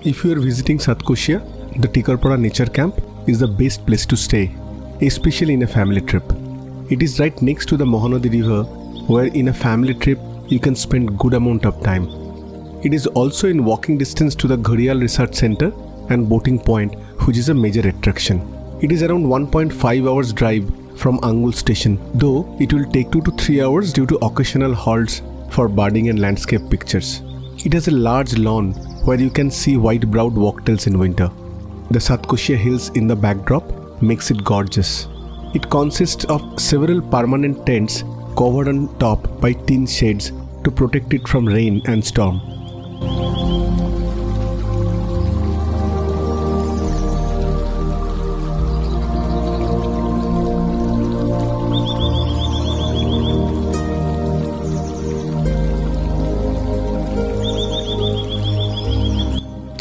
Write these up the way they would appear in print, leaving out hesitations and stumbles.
If you are visiting Satkosia, the Tikarpada Nature Camp is the best place to stay, especially in a family trip. It is right next to the Mahanadi River, where in a family trip you can spend good amount of time. It is also in walking distance to the Gharial Research Center and boating point, which is a major attraction. It is around 1.5 hours drive from Angul station, though it will take 2 to 3 hours due to occasional halts for birding and landscape pictures. It has a large lawn where you can see white-browed wagtails in winter. The Satkosia hills in the backdrop makes it gorgeous. It consists of several permanent tents covered on top by tin shades to protect it from rain and storm.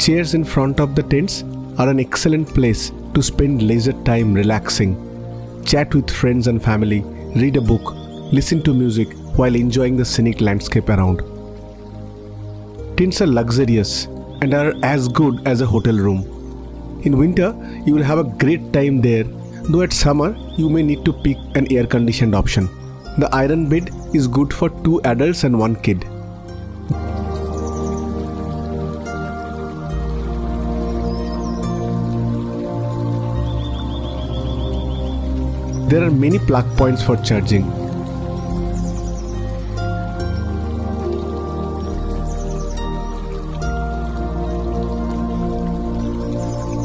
Chairs in front of the tents are an excellent place to spend leisure time relaxing, chat with friends and family, read a book, listen to music while enjoying the scenic landscape around. Tents are luxurious and are as good as a hotel room. In winter, you will have a great time there, though at summer you may need to pick an air-conditioned option. The iron bed is good for 2 adults and 1 kid. There are many plug points for charging.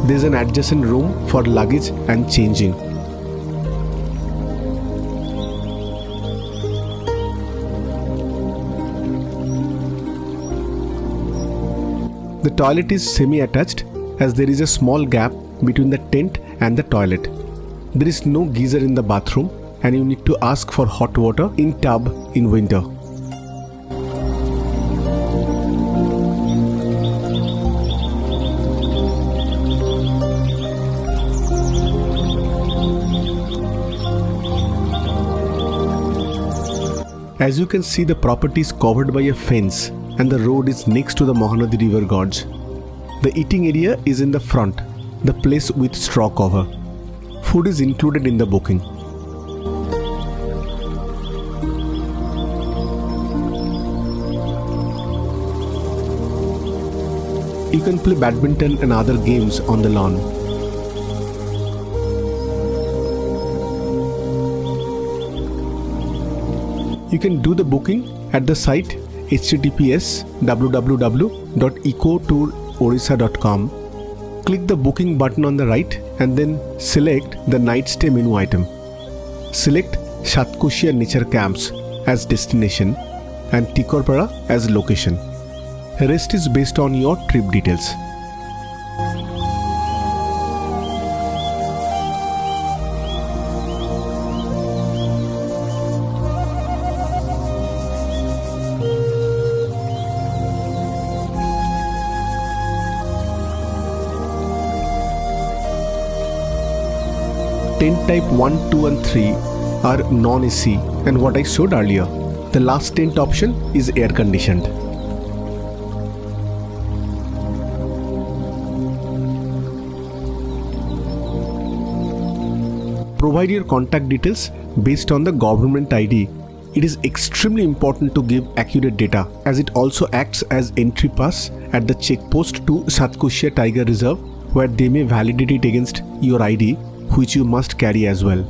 There is an adjacent room for luggage and changing. The toilet is semi-attached as there is a small gap between the tent and the toilet. There is no geyser in the bathroom and you need to ask for hot water in tub in winter. As you can see, the property is covered by a fence and the road is next to the Mahanadi River gorge. The eating area is in the front, the place with straw cover. Food is included in the booking. You can play badminton and other games on the lawn. You can do the booking at the site https://www.ecotourorisha.com. Click the booking button on the right and then select the night stay menu item. Select Satkosia Nature Camps as destination and Tikarpada as location. The rest is based on your trip details. Tent type 1, 2 and 3 are non-AC and what I showed earlier. The last tent option is air conditioned. Provide your contact details based on the government ID. It is extremely important to give accurate data as it also acts as entry pass at the checkpost to Satkosia Tiger Reserve, where they may validate it against your ID, which you must carry as well.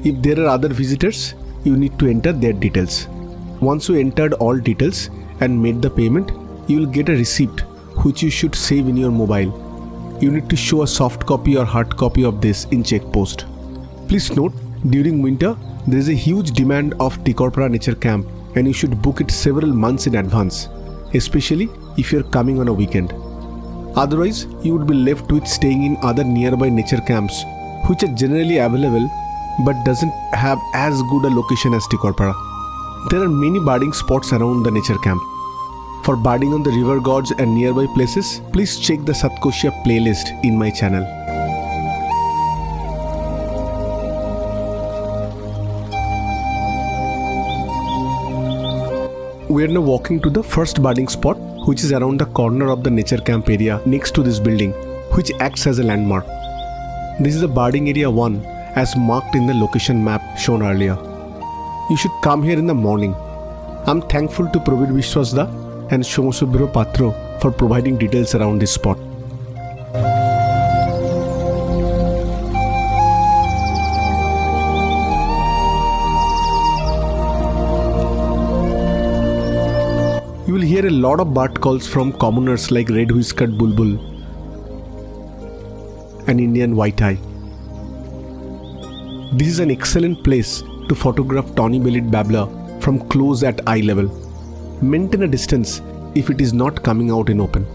If there are other visitors, you need to enter their details. Once you entered all details and made the payment, you will get a receipt which you should save in your mobile. You need to show a soft copy or hard copy of this in checkpost. Please note, during winter, there is a huge demand of Tikarpada Nature Camp and you should book it several months in advance, especially if you are coming on a weekend. Otherwise, you would be left with staying in other nearby nature camps which are generally available but doesn't have as good a location as Tikarpada. There are many birding spots around the nature camp. For birding on the river gorge and nearby places, please check the Satkosia playlist in my channel. We are now walking to the first birding spot, which is around the corner of the nature camp area next to this building, which acts as a landmark. This is the birding area 1 as marked in the location map shown earlier. You should come here in the morning. I'm thankful to Prabir Vishwasda and Shomosubro Patro for providing details around this spot. You will hear a lot of bird calls from commoners like red-whiskered bulbul and Indian white-eye. This is an excellent place to photograph Tawny bellied Babbler from close at eye level. Maintain a distance if it is not coming out in open.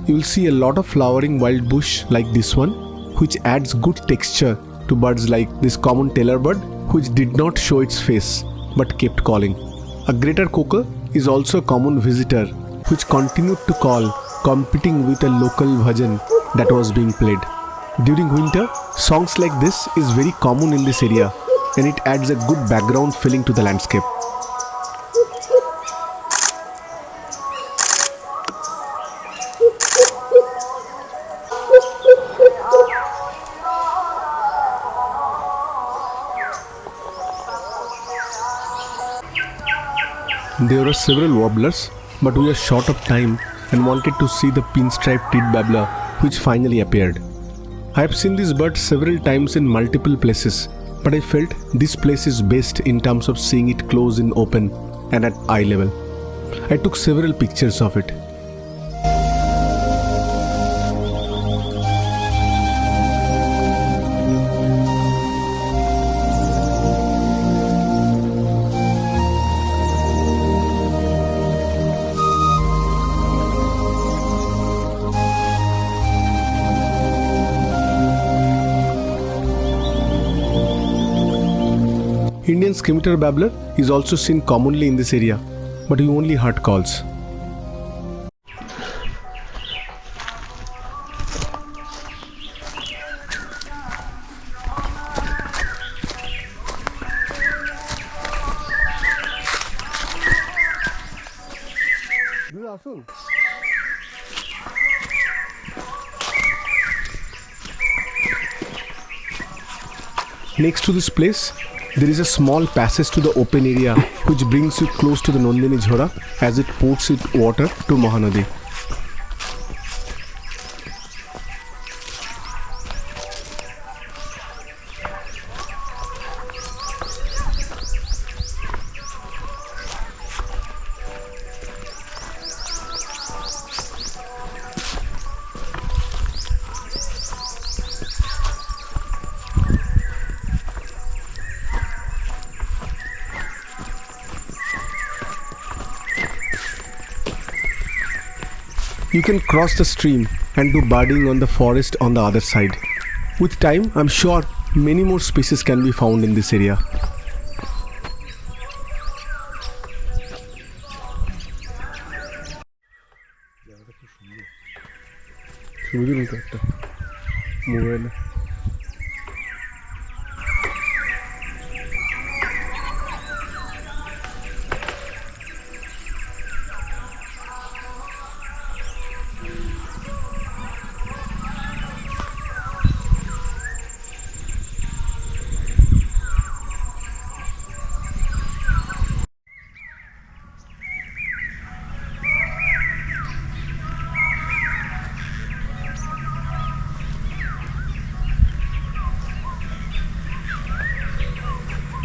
You will see a lot of flowering wild bush like this one, which adds good texture to birds like this common tailor bird, which did not show its face but kept calling. A greater cocker is also a common visitor, which continued to call, competing with a local bhajan that was being played. During winter, songs like this is very common in this area, and it adds a good background feeling to the landscape. There are several warblers, but we are short of time and wanted to see the Striped Tit Babbler, which finally appeared. I have seen this bird several times in multiple places, but I felt this place is best in terms of seeing it close in open and at eye level. I took several pictures of it. Indian scimitar babbler is also seen commonly in this area, but we only heard calls. Next to this place, there is a small passage to the open area which brings you close to the Nandini Jhora as it pours its water to Mahanadi. You can cross the stream and do birding on the forest on the other side. With time, I'm sure many more species can be found in this area.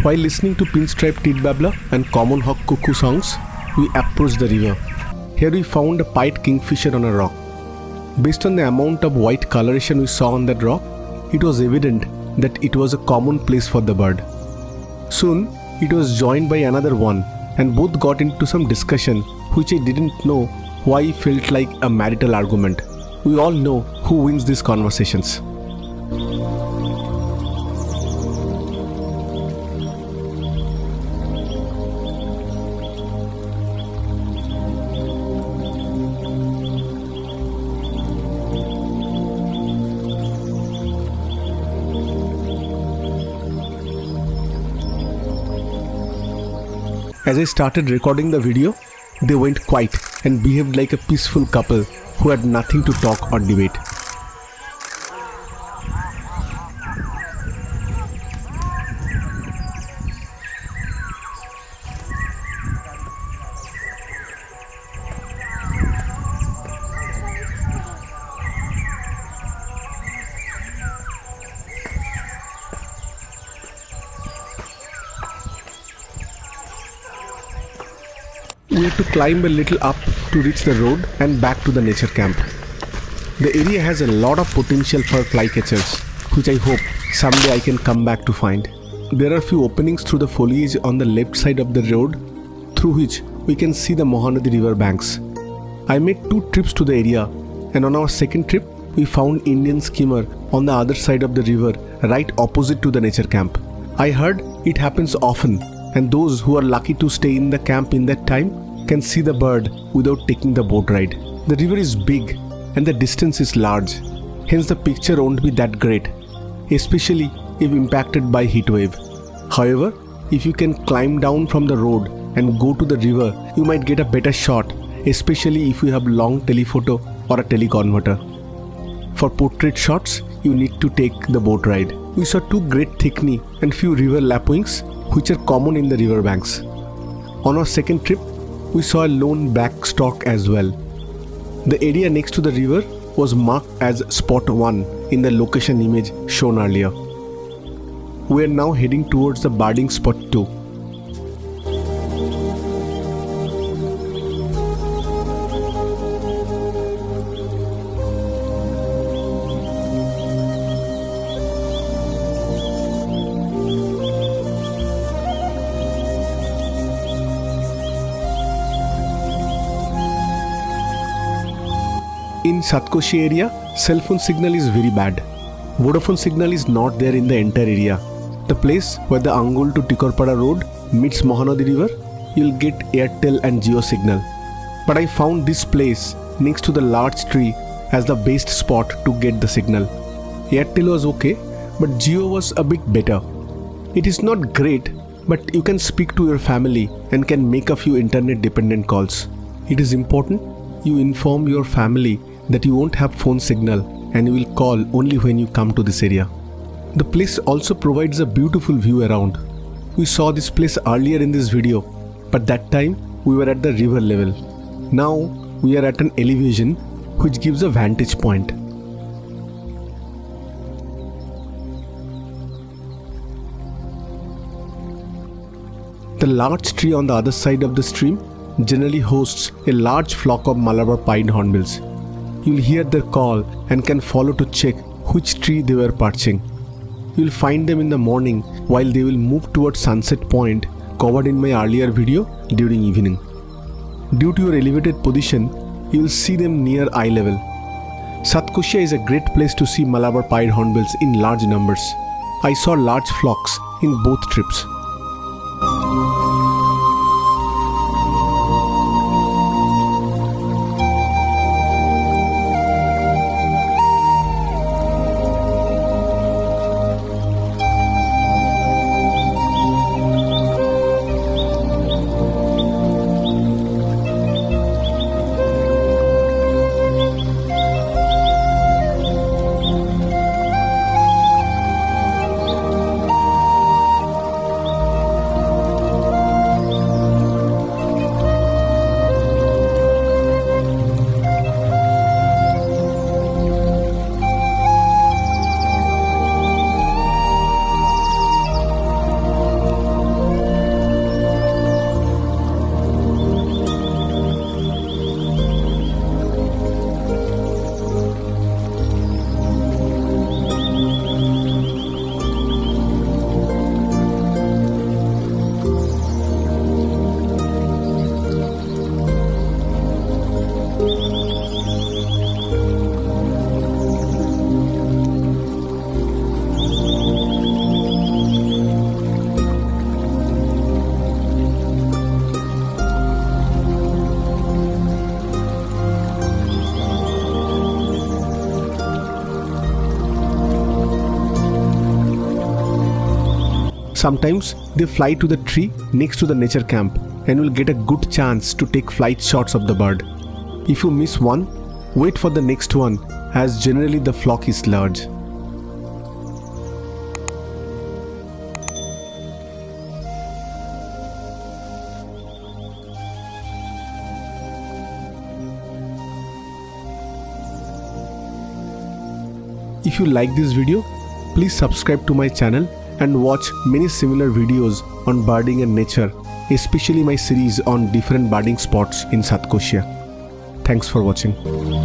While listening to Striped Tit Babbler and common hawk cuckoo songs, we approached the river. Here we found a pied kingfisher on a rock. Based on the amount of white coloration we saw on that rock, it was evident that it was a common place for the bird. Soon, it was joined by another one, and both got into some discussion which I didn't know why felt like a marital argument. We all know who wins these conversations. As I started recording the video, they went quiet and behaved like a peaceful couple who had nothing to talk or debate. We had to climb a little up to reach the road and back to the nature camp. The area has a lot of potential for flycatchers, which I hope someday I can come back to find. There are few openings through the foliage on the left side of the road, through which we can see the Mahanadi River banks. I made 2 trips to the area, and on our second trip, we found Indian skimmer on the other side of the river, right opposite to the nature camp. I heard it happens often, and those who are lucky to stay in the camp in that time can see the bird without taking the boat ride. The river is big and the distance is large, hence the picture won't be that great, especially if impacted by heat wave. However, if you can climb down from the road and go to the river, you might get a better shot, especially if you have long telephoto or a teleconverter. For portrait shots, you need to take the boat ride. We saw 2 great thickney and few river lapwings, which are common in the river banks. On our second trip, we saw a lone black stork as well. The area next to the river was marked as Spot 1 in the location image shown earlier. We are now heading towards the birding spot 2. In Satkosia area, cell phone signal is very bad. Vodafone signal is not there in the entire area. The place where the Angul to Tikarpada road meets Mahanadi River, you'll get Airtel and Jio signal. But I found this place next to the large tree as the best spot to get the signal. Airtel was okay, but Jio was a bit better. It is not great, but you can speak to your family and can make a few internet dependent calls. It is important you inform your family that you won't have phone signal and you will call only when you come to this area. The place also provides a beautiful view around. We saw this place earlier in this video, but that time we were at the river level. Now we are at an elevation which gives a vantage point. The large tree on the other side of the stream generally hosts a large flock of Malabar Pied Hornbills. You'll hear their call and can follow to check which tree they were perching. You'll find them in the morning while they will move towards sunset point covered in my earlier video during evening. Due to your elevated position, you will see them near eye level. Satkosia is a great place to see Malabar Pied Hornbills in large numbers. I saw large flocks in both trips. Sometimes they fly to the tree next to the nature camp and will get a good chance to take flight shots of the bird. If you miss one, wait for the next one, as generally the flock is large. If you like this video, please subscribe to my channel and watch many similar videos on birding and nature, especially my series on different birding spots in Satkosia. Thanks for watching.